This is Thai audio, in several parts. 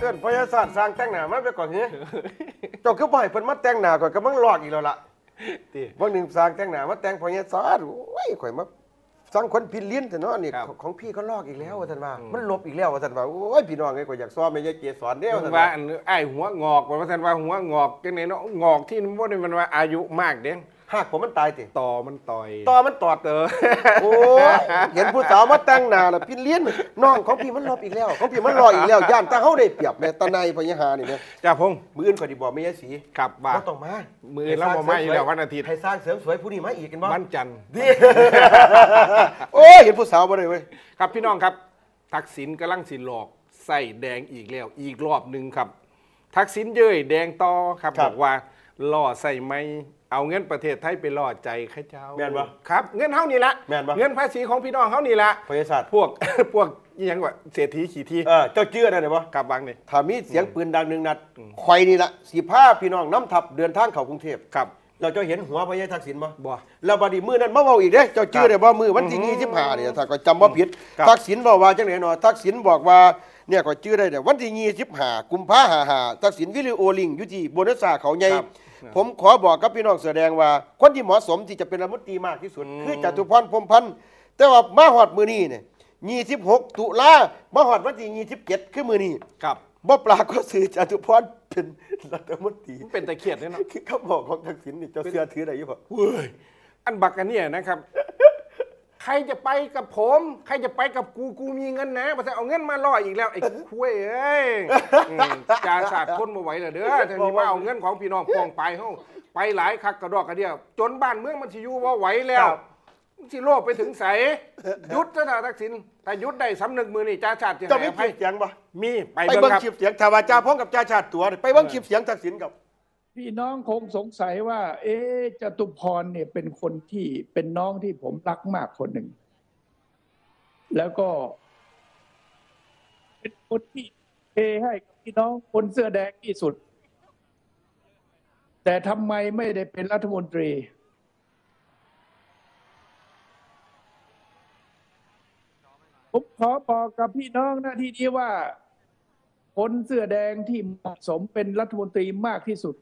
อิ้นพยาศาสตร์สร้างแต่งหน้ามาไปก่อนเฮ้ยเจ้าคือบ่ให้เพิ่นมาแต่งหน้าก่อนก็มังลอกอีกแล้วล่ะบางหนึ่งสร้างแต่งหน้ามาแต่งพยาศาสตร์โอ้ยข่อยมาสังคนพินลิ้นแต่เนาะนี่ของพี่ก็ลอกอีกแล้วว่าซั่นว่ามันลบอีกแล้วว่าซั่นว่าโอ้ยพี่น้องเอ้ยข่อยอยากซ้อมแม่ยายเกศรเด้อว่าซั่น ว่าอันไอ้หัวงอกว่าท่านว่าหัวงอกจังไหนเนาะงอกที่บ่ได้มันว่าอายุมากเด้ง หากผมมันตายติ ต่อมันต่อย ต่อมันตอดโอ้ยเห็นผู้สาวมาแต่งหน้าแล้วพินลิ้นน้องของพี่มันลบอีกแล้วของพี่มันลอกอีกแล้วย่านตาเฮาได้เปรียบแม่ตาในพญาหานี่แม่ จ้าพงษ์ มื้ออื่นข่อยสิบอกแม่ยายศรี ครับว่า บ่ต้องมา มือแล้วบ่มาอยู่แล้ววันอาทิตย์ ให้สร้างเสริมสวยผู้นี้มาอีกกันบ่ วันจันทร์ ดิ โอ้ยเห็นผู้สาวบ่ได้เว้ย ครับพี่น้องครับทักษิณกำลังสิหลอกใส่แดงอีกแล้วอีกรอบหนึ่งครับ ทักษิณเย้ยแดงต่อครับบอกว่าล่อใส่ไม่เอาเงินประเทศไทยไปล่อใจข้าเจ้า แม่นบ่ ครับเงินเฮานี่ละ แม่นบ่ เงินภาษีของพี่น้องเฮานี่ละ พยาศาสตร์ พวก พวกอิหยังว่าเศรษฐีขี่ที่ เจ้าเชื่อได้บ่ กับวางนี่ ถ้ามีเสียงปืนดังหนึ่งนัดข่อยนี่ล่ะสิพาพี่น้องน้ำทับเดินทางเข้ากรุงเทพ ครับ เราจะเห็นหัวพญาทักษิณบ่ บ่ แล้วบัดนี้มื้อนั้นมาเว้าอีกเด้เจ้าชื่อได้บ่มื้อวันที่25เนี่ยถ้าก็จำบ่ผิด ครับ ทักษิณบอกว่าจังได๋เนาะทักษิณบอกว่าเนี่ยก็ชื่อได้วันที่25กุมภาพันธ์ทักษิณวิดีโอลิงก์อยู่ที่บนสาเขาใหญ่ ครับ ผมขอบอกกับพี่น้องแสดงว่าคนที่เหมาะสมที่จะเป็นรัฐมนตรีมากที่สุดคือจตุพรพรหมพันธ์แต่ว่ามาฮอดมื้อนี้เนี่ย26ตุลามาฮอดวันที่27คือมื้อนี้ ครับ บ่ปรากฏสื่อจตุพรเป็นรัฐมนตรี มันเป็นตะเคียดเนี่ยเนาะ คือคำบอกของทักษิณนี่เจ้าเสื้อถือได้อยู่บ่ เว้ยอันบักอันเนี่ยนะครับ ใครจะไปกับผม ใครจะไปกับกูมีเงินนะมาเอาเงินมาล่ออีกแล้วไอ้คุยเอ้ยจ่าศาสตร์คนมาไหวเหรอเด้อทีนี้ว่าเอาเงินของพี่น้องปองไปเฮาไปหลายคักกระดอกกระเดียวจนบ้านเมืองมันสิอยู่ว่าไหวแล้วมันสิโลภไปถึงใสยุดซะนะทักษิณแต่ยุดได้สำนึกมือนี่จ่าศาสตร์จะ เจ้ามี ให้อ ค ภั ลิ ย ปเสียงบ่ มีไป ไป เบิ่ เบิ่ ง ง ครับ คลิปเสียงชาวาจาพร้อมกับจ่าชาติตัวไปเบิ่งคลิปเสียงทักษิณกับ พี่น้องคงสงสัยว่า จตุพรเนี่ยเป็นคนที่เป็นน้องที่ผมรักมากคนหนึ่ง แล้วก็ เป็นคนที่เทให้กับพี่น้องคนเสื้อแดงที่สุด แต่ทำไมไม่ได้เป็นรัฐมนตรี ผมขอบอกกับพี่น้องหน้าที่นี้ว่า คนเสื้อแดงที่เหมาะสมเป็นรัฐมนตรีมากที่สุด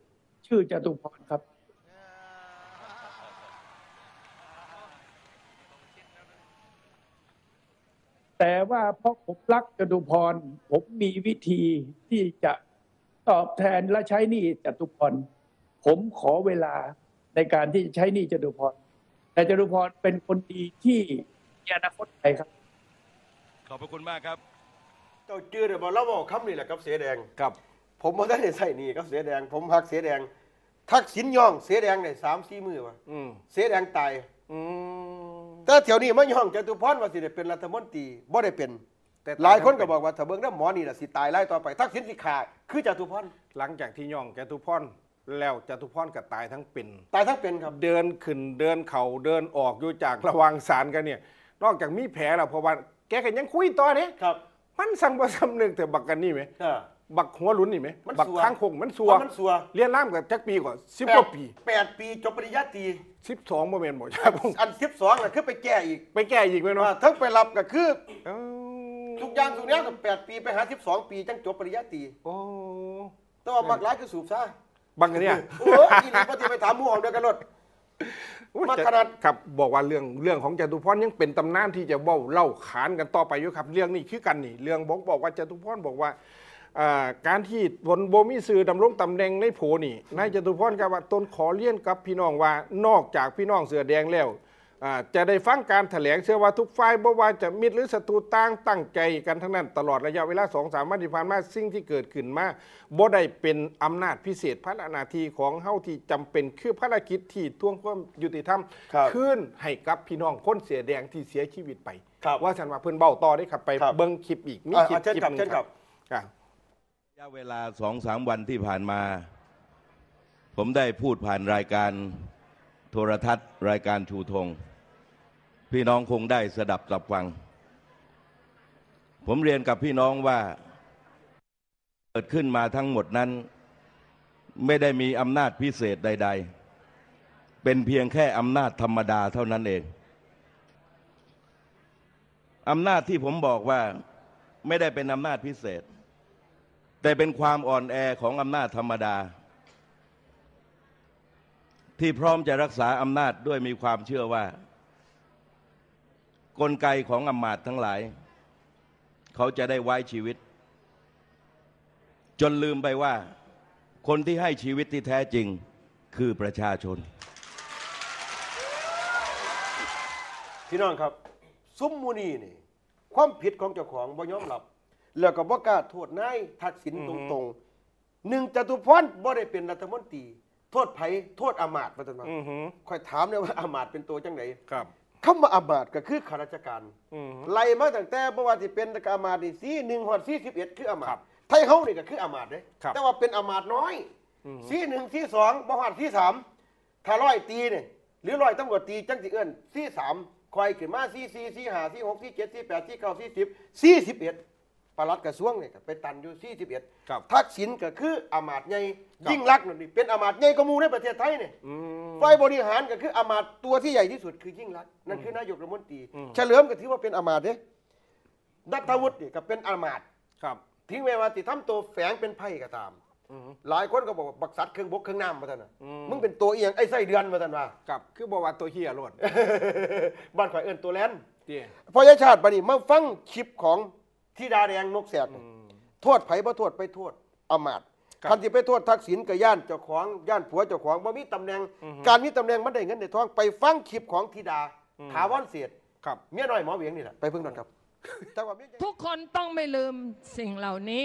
ชื่อจตุพรครับ แต่ว่าเพราะผมรักจตุพรผมมีวิธีที่จะตอบแทนและใช้หนี้จตุพรผมขอเวลาในการที่จะใช้หนี้จตุพรแต่จตุพรเป็นคนดีที่มีอนาคตไกลครับ ขอบพระคุณมากครับ เจ้าจื้อได้บ่เราบอกคำนี่แหละกับเสือแดง ครับ ผมบ่ได้ใส่นี่กับเสือแดง ผมฮักเสือแดง ทักษิณย่องเสือแดงได้3-4มื้อว่ะ อืม เสือแดงตาย อืม แต่เที่ยวนี้มาย่องจตุพรว่าสิได้เป็นรัฐมนตรีบ่ได้เป็น แต่ หลายคนก็บอกว่าถ้าเบิ่งน้ำหมอนี่น่ะสิตายไล่ต่อไปทักษิณสิขาคือจตุพร หลังจากที่ย่องจตุพรแล้วจตุพรก็ตายทั้งเป็น ตายทั้งเป็นครับ เดินขึ้นเดินเข่าเดินออกอยู่จากระหวังสารกันเนี่ย นอกจากมีแผลแล้วเพราะว่าแกก็ยังคุยต่อเนี่ย ครับ มันสั่งบ่สำนึกแต่บักกันนี่ไหม อ่า บักหัวหลุนนี่ไหม มัน บัก สัว ข้างคงมันสัว มันสัว เรียนร่ามกับจักปีกว่า10 กว่าปี 8 ปีจบปริญญาตรี 12บ่แม่นบ่ครับผม อัน12น่ะคือไปแก้อีก ไปแก้อีกไหมเนาะ ทั้งไปรับก็คือ เอ้า ทุกอย่างทุกอย่างก็8 ปีไปหา12 ปีจังจบปริญญาตรี โอ้ แต่ว่าบักหลายคือสูบซ่า บักอันเนี่ย โอ้ยอีนี่บ่ที่ไปถามหมู่ของเดียวกันรถ มาขนาด ครับบอกว่าเรื่องของจตุพรยังเป็นตำนานที่จะเล่าขานกันต่อไปอยู่ครับ เรื่องนี้คือกันนี่เรื่องบอกว่าจตุพรบอกว่าการที่ตนบ่มีสื่อดำรงตำแหน่งในโผนี่นายจตุพรก็ว่าตนขอเรียนกับพี่น้องว่านอกจากพี่น้องเสือแดงแล้วจะได้ฟังการแถลงเชื่อว่าทุกฝ่ายบ่ว่าจะมิตรหรือศัตรูต่างตั้งใจกันทั้งนั้นตลอดระยะเวลา 2-3 วันที่ผ่านมาสิ่งที่เกิดขึ้นมาบ่ได้เป็นอำนาจพิเศษพระหน้าที่ของเฮาที่จำเป็นคือภารกิจที่ทวงความยุติธรรม ครับ คืนให้กับพี่น้องคนเสียแดงที่เสียชีวิตไป ครับ ว่าฉันว่าเพิ่นเบ้าต่อได้ครับไป ครับ เบิ่งคลิปอีกมีคลิป เชิญครับ หนึ่ง เชิญครับ ครับ ระยะเวลา2-3 วันที่ผ่านมา ผมได้พูดผ่านรายการโทรทัศน์รายการชูธงพี่น้องคงได้สดับสับฟัง ผมเรียนกับพี่น้องว่าเกิดขึ้นมาทั้งหมดนั้น ไม่ได้มีอำนาจพิเศษใด ๆ เป็นเพียงแค่อำนาจธรรมดาเท่านั้นเองอำนาจที่ผมบอกว่าไม่ได้เป็นอำนาจพิเศษ แต่เป็นความอ่อนแอของอำนาจธรรมดา ที่พร้อมจะรักษาอำนาจด้วยมีความเชื่อว่ากลไกของอำมาตย์ทั้งหลายเขาจะได้ไว้ชีวิตจนลืมไปว่าคนที่ให้ชีวิตที่แท้จริงคือประชาชน พี่น้องครับซุมมูนีนี่ความผิดของเจ้าของบ่ยอมรับแล้วก็บ่กล้าโทษนายทักษิณตรงๆหนึ่งจตุพรบ่ได้เป็นรัฐมนตรีโทษไผโทษอำมาตย์ว่าซั่นว่าค่อยถามเลยว่าอำมาตย์เป็นตัวจังได๋ ครับ คำว่าอำมาตย์ก็คือข้าราชการไล่มาตั้งแต่บ่ว่าสิเป็นอำมาตย์นี่41ฮอด41คืออำมาตย์ไทยเฮานี่ก็คืออำมาตย์เด้แต่ว่าเป็นอำมาตย์น้อย41 42บ่ฮอด43ถ้า100ตีนี่หรือ100ตำรวจตีจังสิเอิ้น43คอยขึ้นมา44 45 46 47 48 49 40 41ปลัดกระทรวงนี่ก็ไปตันอยู่41ทักษิณก็คืออำมาตย์ใหญ่ยิ่งลักษณ์นี่เป็นอำมาตย์ใหญ่กว่าหมู่ในประเทศไทยนี่ฝ่ายบริหารก็คืออำมาตย์ตัวที่ใหญ่ที่สุดคือยิ่งลักษณ์นั่นคือนายกรัฐมนตรีเฉลิมก็ถือว่าเป็นอำมาตย์เด้นัทวุฒินี่ก็เป็นอำมาตย์ครับถึงแม้ว่าสิทำตัวแฝงเป็นไพ่ก็ตามหลายคนก็บอกว่าบักสัตว์เครื่องบกเครื่องน้ำมาท่านน่ะมึงเป็นตัวเอียงไอ้ไส้เดือนมาท่านว่าครับคือบอกว่าตัวเฮียโลด บ้านข่อยเอิ้นตัวแลน พ พอยชาติบัดนี้มาฟังคลิปของธิดาแดงนกแสกโทษไผบ่โทษไปโทษอำมาตย์คันที่ไปโทษทักษิณกับย่านเจ้าของย่านผัวเจ้าของบ่มีตำแหน่งการมีตำแหน่งมันได้เงินได้ทองไปฟังคลิปของธิดาถาวรเสียดครับเมียน้อยหมอเวียงนี่แหละไปเพิ่งนอนครับทุกคนต้องไม่ลืมสิ่งเหล่านี้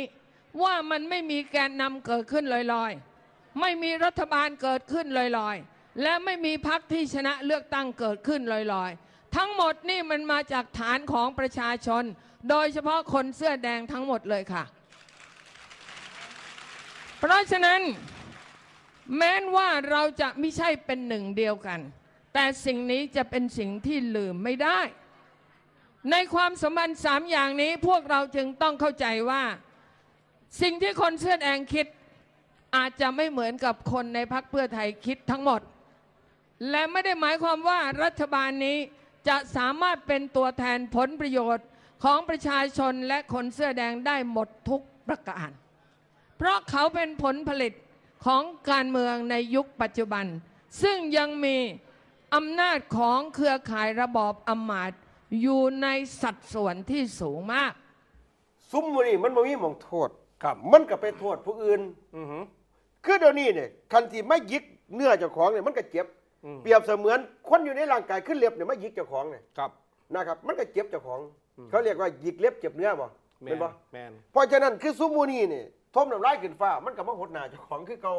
ว่ามันไม่มีแกนนำเกิดขึ้นลอยๆไม่มีรัฐบาลเกิดขึ้นลอยๆและไม่มีพรรคที่ชนะเลือกตั้งเกิดขึ้นลอยๆทั้งหมดนี่มันมาจากฐานของประชาชนโดยเฉพาะคนเสื้อแดงทั้งหมดเลยค่ะเพราะฉะนั้นแม้ว่าเราจะไม่ใช่เป็นหนึ่งเดียวกันแต่สิ่งนี้จะเป็นสิ่งที่ลืมไม่ได้ในความสัมพันธ์3อย่างนี้พวกเราจึงต้องเข้าใจว่าสิ่งที่คนเสื้อแดงคิดอาจจะไม่เหมือนกับคนในพรรคเพื่อไทยคิดทั้งหมดและไม่ได้หมายความว่ารัฐบาลนี้จะสามารถเป็นตัวแทนผลประโยชน์ของประชาชนและคนเสื้อแดงได้หมดทุกประการเพราะเขาเป็นผลผลิตของการเมืองในยุคปัจจุบันซึ่งยังมีอำนาจของเครือข่ายระบอบอำมาตย์อยู่ในสัดส่วนที่สูงมากซุมมูนี่มันบ่มีหม่องโทษครับมันก็ไปโทษผู้อื่นคือเดี๋ยวนี้เนี่ยคันที่ไม่ยิกเนื้อเจ้าของเนี่ยมันก็เจ็บเปรียบเสมือนคนอยู่ในร่างกายขึ้นเล็บเนี่ยไม่ยิกเจ้าของเนี่ยนะครับมันก็เจ็บเจ้าของเขาเรียกว่ายิกเล็บเจ็บเนื้อบ่เป็นบ่เพราะฉะนั้นคือซุมมูนี่เนี่ยทมน้ำลายขึ้นฟ้ามันก็มาหดหน้าเจ้าของคือเก่า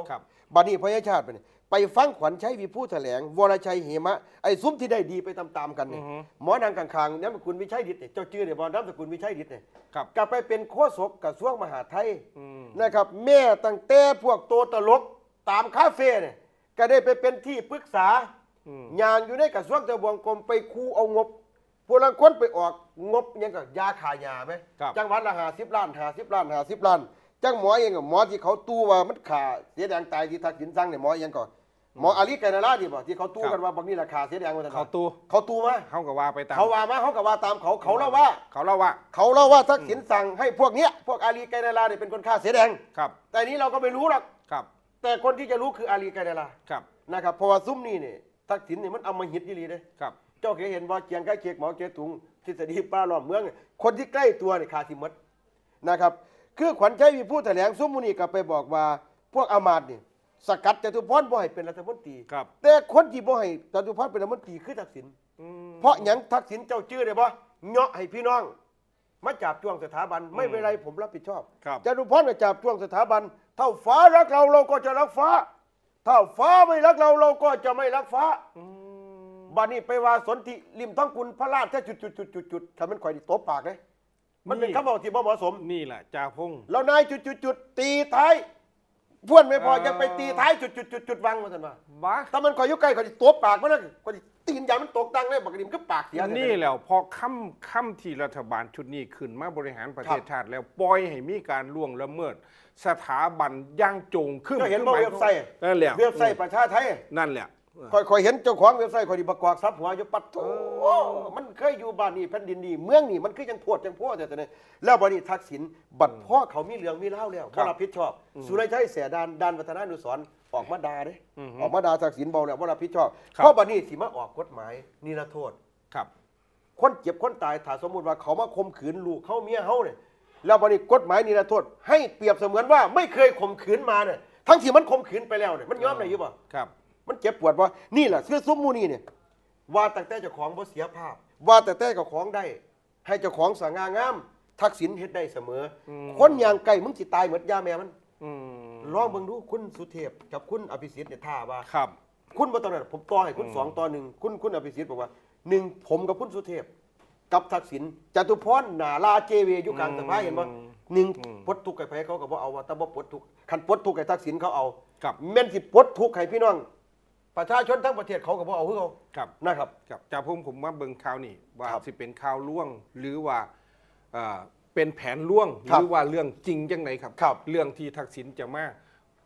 บัดนี้พญาชาติไปฟังขวัญชัยวิภูแถลงวรชัยเหมะไอ้ซุ้มที่ได้ดีไปตามๆกันเนี่ยหมอนางกลางๆนามสกุลวิชัยดิษฐ์เนี่ยเจ้าชื่อเนี่ยบ่นามสกุลวิชัยดิษฐ์เนี่ยกลับไปเป็นโฆษกกระทรวงมหาดไทยนะครับแม่ตั้งแต่พวกโตตลกตามคาเฟ่เนี่ยก็ได้ไปเป็นที่ปรึกษาอย่างอยู่ในกระทรวงทบวงกรมไปคูเอางบพวกลังคนไปออกงบยังกับยาขายาไหมจังหวัดละ50 ล้าน50 ล้าน50 ล้านจังหมอเองกับหมอที่เขาตู้ว่ามันขาเสียแดงตายที่ทักษิณสั่งเนี่ยหมอยังก่อนหมออาลีไกนาลาดีบ่ที่เขาตู้กันว่าบางนี่ราคาเสียแดงว่าเขาตู้มาเขาก็ว่าไปตามเขาว่ามาเขาก็ว่าตามเขาเล่าว่าทักษิณสั่งให้พวกเนี้ยพวกอาลีไกนาลาเนี่ยเป็นคนฆ่าเสียแดงแต่นี้เราก็ไม่รู้หรอกแต่คนที่จะรู้คืออาลีไกนาลานะครับเพราะว่าซุ้มนี่เนี่ยทักษิณเนี่ยมันเอามาหิดยี่ลีเลยเจ้าเคยเห็นว่าเกียงใกล้เคียงหมอเกียถุงทฤษฎีป้าล้อมเมืองคนที่ใกล้ตัวเนี่ยขาดทิมดนะครับคือขวัญชัยมีผู้แถลงซุ้มมูนีก็ไปบอกว่าพวกอามาตย์นี่สกัดจตุพรบ่ให้เป็นรัฐมนตรีแต่คนที่บ่ให้จตุพรเป็นรัฐมนตรีคือทักษิณเพราะหยังทักษิณเจ้าชื่อได้บ่เงาะให้พี่น้องมาจับจ้วงสถาบันไม่เป็นไรผมรับผิดชอบจตุพรก็จับจ้วงสถาบันเท่าฟ้ารักเราเราก็จะรักฟ้าเท่าฟ้าไม่รักเราเราก็จะไม่รักฟ้าบัดนี้ไปว่าสนธิริมท้องกุลพระราชแค่จุดถ้ามันข่อยดิตบปากเลยมันเป็นคำบอกที่บ่เหมาะสมนี่แหละจ่าพงษ์เรานายจุดตีท้ายพ่วนไม่พอยังไปตีท้ายจุดวังมาสันว่าถ้ามันข่อยยุใกล้ข่อยดิตบปากมันเลยข่อยดิตีนยามันตกตังเลยบักดิมก็ปากเสียนี่แหละพอค่ำที่รัฐบาลชุดนี้ขึ้นมาบริหารประเทศชาติแล้วปล่อยให้มีการล่วงละเมิดสถาบันย่างจงขึ้นก็เห็นว่าเว็บไซต์นั่นแหละเว็บไซต์ประชาไทยนั่นแหละ คอยเห็นเจ้าของเว็บไซต์คอยดีประกอบซับหัวอยู่ปัดโถมันเคยอยู่บ้านนี่แผ่นดินนี่เมืองนี่มันคือยังโพดยังโพดแต่เนี่ยแล้วบัดนี้ทักษิณบัดพ่อเขามีเรื่องมีเล่าแล้วบ่รับผิดชอบสุรชัยเสียดานวัฒนานุสรณ์ออกมาด่าเด้ออกมาด่าทักษิณเบาแล้วบ่รับผิดชอบเพราะบัดนี้สิมาออกกฎหมายนิรโทษ ครับ คนเจ็บคนตายถ้าสมมุติว่าเขามาข่มขืนลูกเขาเมียเขาเนี่ยแล้วบัดนี้กฎหมายนิรโทษให้เปรียบเสมือนว่าไม่เคยข่มขืนมาเนี่ยทั้งที่มันข่มขืนไปแล้วเนี่ยมันยอมได้อยู่บ่ ครับ มันเจ็บปวดว่านี่แหละคือซุ้มมูนี่เนี่ยว่าแต่เจ้าของบ่เสียภาพว่าแต่เจ้าของได้ ให้เจ้าของสง่างามทักษิณเฮ็ดได้เสมอคนอย่างไก่มึงสิตายเหมือนยาแม่มันลองเบิ่งดูคุณสุเทพกับคุณอภิสิทธิ์เนี่ยท่าว่า ครับ คุณบ่ตอนนั้นผมต่อให้คุณ2-1คุณอภิสิทธิ์บอกว่า1ผมกับคุณสุเทพกับทักษิณจตุพรหน้าลาเจเวอยู่กลางสภาเห็นบ่1ปลดทุกข์ให้ไผเขาก็บ่เอาว่าแต่บ่ปลดทุกข์คันปลดทุกข์ให้ทักษิณเขาเอา ครับ แม่นสิปลดทุกข์ให้พี่น้องประชาชนทั้งประเทศเขาก็บ่เอาคือเขา ครับ นะครับ ครับจากผมว่าเบิ่งข่าวนี่ว่า ครับ สิเป็นข่าวล่วงหรือว่าเป็นแผนล่วงห ครับ รือว่าเรื่องจริงจังไหนครับ ครับ เรื่องที่ทักษิณจะมา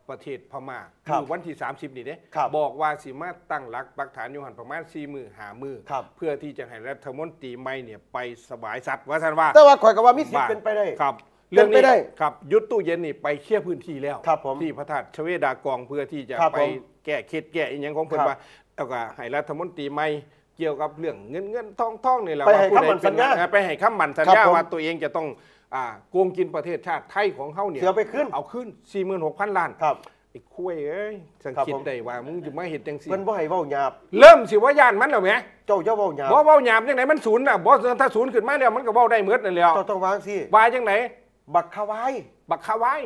ประเทศพม่า ครับ คือวันที่ 30 นี่เด้ ครับ บอกว่าสิมาตั้งหลักปักฐานอยู่หันประมาณ4 มือ5 มือ ครับ เพื่อที่จะให้รัฐมนตรีใหม่เนี่ยไปสบายสัตว์ว่าท่านว่า แต่ว่าข่อยก็ว่ามีสิทธิ์เป็นไปได้ ครับ เป็นไปได้ ครับยุดตู้เย็นนี่ไปเคลียร์พื้นที่แล้ว ครับผม ที่พระธาตุชเวดากองเพื่อที่จะ ครับ ไป ผม แก้เคล็ดแก้อีหยังของเพิ่น ครับ ว่าแล้วก็ให้รัฐมนตรีใหม่เกี่ยวกับเรื่องเงินทองนี่แหละ ไป ว่า ให้ ผู้ใด คำมั่น เป็ สัญญา ไปให้คำมั่นสัญ ครั ญา บผม ว่าตัวเองจะต้องโกงกินประเทศชาติไทยของเขาเนี่ย เสียไปขึ้น เอาขึ้น 46,000 ล้าน ครับ ไอ้คุยเอ้ยสัง ครับ คิด ผม ได้ว่ามึงจะมาเห็นจังซี่ เพิ่นบ่ให้เว้าหยาบ เริ่มสิว่าย่านมันแล้วแหม เจ้าอย่าเว้าหยาบ บ่เว้าหยามจังไหนมันศูนย์น่ะบ่ถ้าศูนย์ขึ้นมาแล้วมันก็เว้าได้หมดนั่นแหล้ว เจ้าต้องวางสิ ว่าจังไหน บักขาวาย บักขาวาย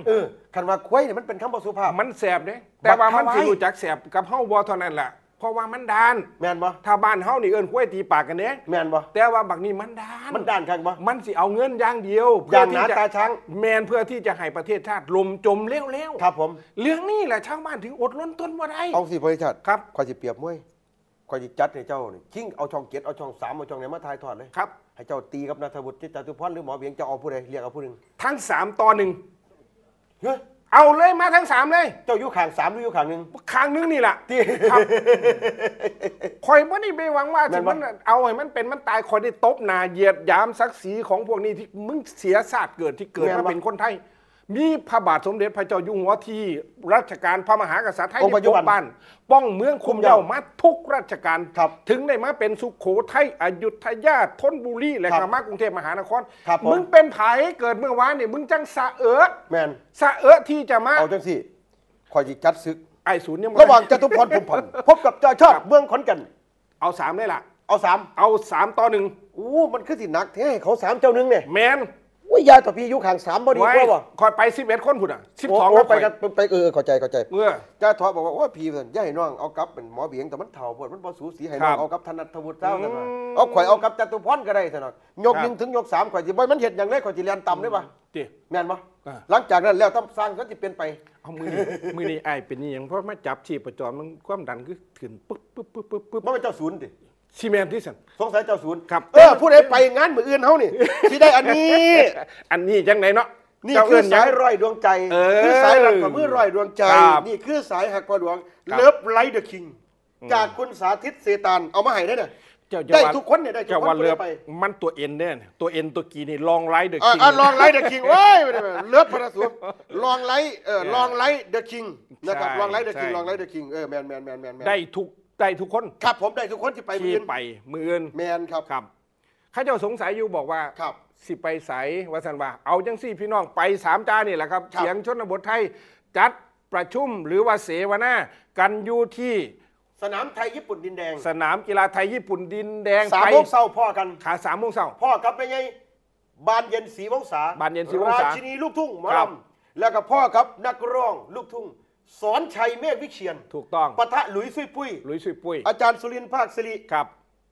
คันว่าควยเนี่ยมันเป็นคำบ่สุภาพ มันแสบเด้แต่ว่ามัน บัก สิ ขาวาย รู้จักแสบกับเฮาบ่เท่านั้นล่ะเพราะว่ามันดาน แม่นบ่ ถ้าบ้านเฮานี่เอิ้นกล้วยตีปากกันเด้ แม่นบ่ แต่ว่าบักนี้มันดาน มันด้านข้างบ่ มันสิเอาเงินอย่างเดียว อย่างหนา ที่จะ ตาช้าง แมนเพื่อที่จะให้ประเทศชาติลมจมเร็วๆ ครับผม เรื่องนี้แหละชาวบ้านถึงอดล้นต้นบ่ได้ เอาสิบริษัท ครับ ข่อยสิเปรียบมวยข่อยสิจัดให้เจ้านี่คิงเอาช่อง7เอาช่อง3เอาช่องไหนมาถ่ายทอดเลย ครับ ให้เจ้าตีกับนัทวุฒิจตุพรหรือหมอเบียงจะเอาผู้ใดเรียกเอาผู้หนึง ทั้ง3 ต่อ 1 เฮ้ย เอาเลยมาทั้ง 3 เลย เจ้าอยู่ข้าง3หรืออยู่ข้าง1 ครั้งนึงนี่แหละ ที่ ครับคอยบ่ได้ไปหวังว่า แม่ ถึ น ง บ่ มันเอาให้มันเป็นมันตายคอยได้ตบหน้าเหยียดหยามศักดิ์ศรีของพวกนี้ที่มึงเสียชาติเกิดที่เกิด แม่น มา บ่ เป็นคนไทย มีพระบาทสมเด็จพระเจ้าอยู่หัวที่รัชกาลพระมหากษัตริย์ไทย องค์ปัจจุ ป บั ก น บ้านป้องเมืองคุม คุมเย้า เย้ามาทุกราชการ ครับ ถึงได้มาเป็นสุโขทัยอยุธยาธนบุรีและ ครับ ก็มากรุงเทพมหานคร ครับผม มึงเป็นไผเกิดเมื่อวานนี่มึงจังสะเอะ แม่น สะเอะที่จะมา เอาจังสิข่อยสิจัดศึก ไอ้ศูนย์ยังบ่ ระหว่างจตุพรพรหมพันธ์พบกับจ่าชาติเมืองขอนแก่น เอา3เลยล่ะ เอา3เอา3 ต่อ 1 อู้มันคือสิหนักแท้ให้เขา3เจ้าหนึงเนี่ย แมน อุ้ยยาต่อพี่อยู่ข้าง3บ่ดีกว่าบ่ คอยไป11 คนพุ่นอ่ะ โอ้ 12 โอ้ แล้ว ไป ไป กันไปเข้าใจ เมื่อ จ้าทอบอกว่าโอ้พี่เพิ่นอย่าให้น้องเอากลับเป็นหมอเบียงแต่มันเฒ่าปวดมันบ่สูสีให้น้อง ครับ เอากับธนัทวุฒิเจ้าซั่นว่า อืม เอาข่อยเอากับจตุพรก็ได้ซั่นเนาะยก ครับ 1ถึงยก3ข่อยสิบ่มันเฮ็ดหยังได้ข่อยสิเรียนต่ำได้บ่ ติ แม่นบ่ อ่า หลังจากนั้นแล้วต้องสร้างก็สิเป็นไป เอามือนี่ไอ้ายเป็นนี่ยังเพราะมาจับชีพจรมันความดันคือขึ้นปึ๊บปึ๊บปึ๊บปึ๊บปึ๊บ บ่เป็นเจ้าศูนย์ติ ซีเมนที่สั่น สงสัยเจ้าศูนย์ ครับ ผู้ใดไปงานมื้ออื่นเฮานี่สิได้อันนี้ อันนี้จังไหนเนาะ นี่ เจ้า คือ เญ สาย ง ร้อยดวงใจ เออ คือสายรักกับมือร้อยดวงใจ ครับ นี่คือสายหักพอดวง ครับ เลิฟไลท์เดอะคิงจากคุณสาธิตเสตานเอามาให้ได้เนี่ย เจ้า ได้ ว่า ทุกคนเนี่ยได้ทุก เจ้า คน ว่าเลือบ ไป มันตัวเอ็นเนี่ยตัวเอ็นตัวกีนี่ลองไลท์เดอะ อ่ะ คิง อ่ะลองไลท์เดอะคิงเว้ยไม่ได้เลิฟพระสุลองไลท์ลองไลท์เดอะคิงนะครับ ใช่ ลองไลท์เดอะคิง ใช่ ลองไลท์เดอะคิงแมนได้ทุกคน ครับผมได้ทุกคนที่ไป ที่ มื้อ ไปมืออื่น แมนครับ ครับข้าเจ้าสงสัยอยู่บอกว่า ครับ สิไปใสว่าสันว่าเอาจังสี่พี่น้องไป3 จ้านี่แหละครับ ครับ เสียงชนบทไทยจัดประชุมหรือว่าเสวนากันอยู่ที่ สนามไทยญี่ปุ่นดินแดง สนามกีฬาไทยญี่ปุ่นดินแดง 3 ไป โมงเช้าพ่อกัน ขา3 โมงเช้า พ่อกับไปไงบานเย็นศรีวงศา บานเย็นศรีวงศา ราชินีลูกทุ่งหมอ ครั ล บ ำแล้วก็พ่อครับนักร้องลูกทุ่งสอนชัยเมฆวิเชียน ถูกต้อง ปะทะหลุยซุยปุ้ย ลุยสุยปุ้ย อาจารย์สุรินทร์ภาคสิริ ครับ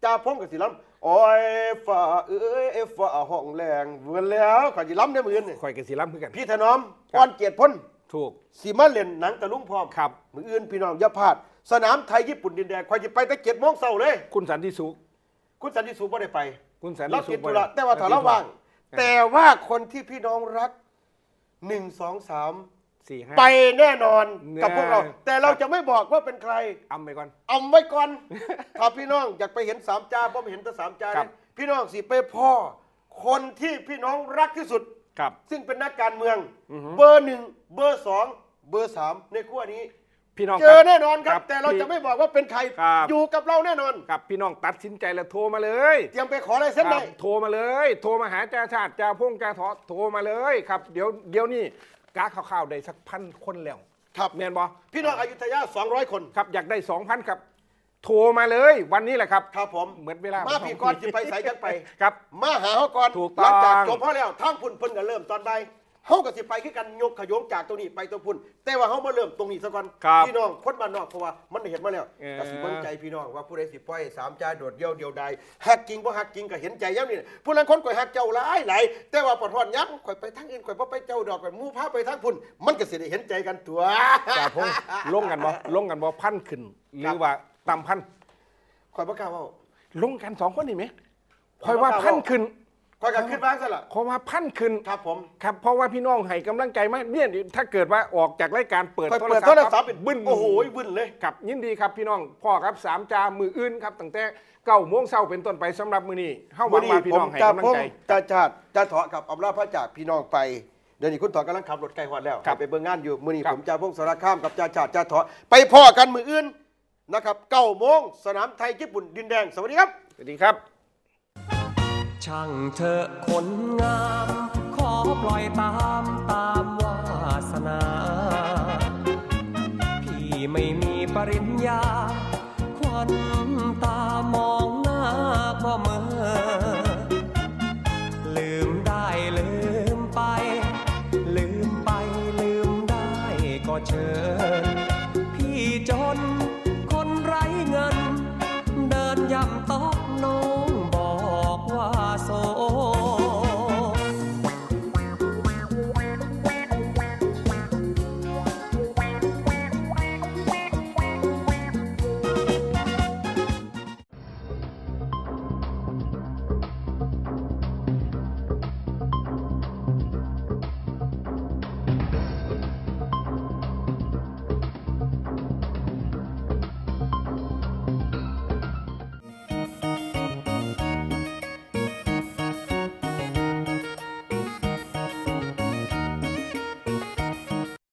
จ่าพงศ์กับศิลำโอ้ยฝ่าเอ้ยฝ่าห้องแรงเวือนแล้วขอยจิล้ำได้มือนี่ คอยกันสีล้ำคือกัน พี่ถนอมอ่อนเกียรติพ้น ถูก สีมาเล่นหนังตะลุงพร้อม ครับ มืออื่นพี่น้องอย่าพลาดสนามไทยญี่ปุ่นดินแดงขอยจะไปแต่7 โมงเช้าเลย คุณสันติสุข คุณสันติสุขไม่ได้ไป คุณสันติ เรา สุ ติด ข ธุระแต่ว่าถ้าเราว่าง แต่ว่าคนที่พี่น้องรัก1 2 3 4-5 ไปแน่นอน เนี่ย กับพวกเรา แต่เราจะไม่บอกว่าเป็นใคร เอาไปก่อน เอาไว้ก่อน ถ้าพี่น้องอยากไปเห็นสามจ่าผมเห็นแต่สามจ่า ครับ นะพี่น้องสิไปพ่อคนที่พี่น้องรักที่สุด ครับ ซึ่งเป็นนักการเมือง อือฮึ เบอร์ 1 เบอร์ 2 เบอร์ 3 ในขั้วนี้ พี่น้อง เจอแน่นอนครับ แต่เรา พี่ จะไม่บอกว่าเป็นใคร ครับ อยู่กับเราแน่นอน กับพี่น้องตัดสินใจแล้วโทรมาเลย เตรียมไปขออะไรเส้น ค ได้ รับโทรมาเลย โทรมาหาจ่าชาติจ่าพงจ่าทอโทรมาเลยครับเดี๋ยวนี้กาข่าวๆได้สัก1,000 คนแล้ว ครับ แมนบอ พี่น้องอยุธยา200 คน ครับอยากได้ 2,000 ครับ โทรมาเลยวันนี้แหละครับ ครับผม เหมือนเวลา มา มา พี่ก่อนสิไปใส่กันไป ครับ มาหาเขาก่อน ถูก หลังจาก ต้อง จบพ่อแล้วทางพุ่นเพิ่นก็เริ่มตอนใดเฮาก็สิไปคือกันยกขยงจากตรงนี้ไปตรงพุ่นแต่ว่าเฮามาเริ่มตรงนี้ซะก่อน ครับ พี่น้องคนบ้านนอกเพราะว่ามันได้เห็นมาแล้ว เออ ก็สิเบิ่งใจพี่น้องว่าผู้ใดสิปล่อยสามจ่าโดดเดี่ยวเดียวใดฮักจริงบ่ฮักจริงก็เห็นใจยามนี้ผู้นั้นคนข่อยฮักเจ้าหลายหลายแต่ว่าปอดฮอดยักข่อยไปทางอื่นข่อยบ่ไปเจ้าดอกข่อยหมู่พาไปทางพุ่นมันก็สิได้เห็นใจกันตัว จ่าพงลงกันบ่ลงกันบ่พันขึ้น หรือว่าต่ำพัน ข่อยบ่กล้าเว้า ลงกัน2 คนนี่ไหมคอยว่าพันขึ้น ข่อยก็คิดว่าซั่นล่ะ ขอว่าพันขึ้น ครับผม ครับเพราะว่าพี่น้องให้กำลังใจมากเนี่ยถ้าเกิดว่าออกจากรายการเปิด ข่อยเปิดโทรศัพท์ ครับบึ้น โอ้โหบึ้นเลย ครับยินดีครับพี่น้องพ่อครับ3 จามืออื่นครับตั้งแต่9 โมงเช้าเป็นต้นไปสำหรับมื้อนี้เฮาหวังว่าพี่น้องให้กำลังใจ จ่าชาติจ่าเถาะกับอำลาพระจากพี่น้องไปเดี๋ยวนี้คุณถอดกำลังขับรถไกลฮอดแล้ว ครับ ไปเบิ่งงานอยู่มื้อนี้ ครับ ผมจ่าพงศ์สารคามกับจ่าชาติจ่าเถาะไปพ่อกันมื้ออื่นนะครับ9 โมงสนามไทยญี่ปุ่นดินแดงสวัสดีครับ สวัสดีครับ ช่างเธอะคนงาม ขอปล่อยตามวาสนา พี่ไม่มีปริญญา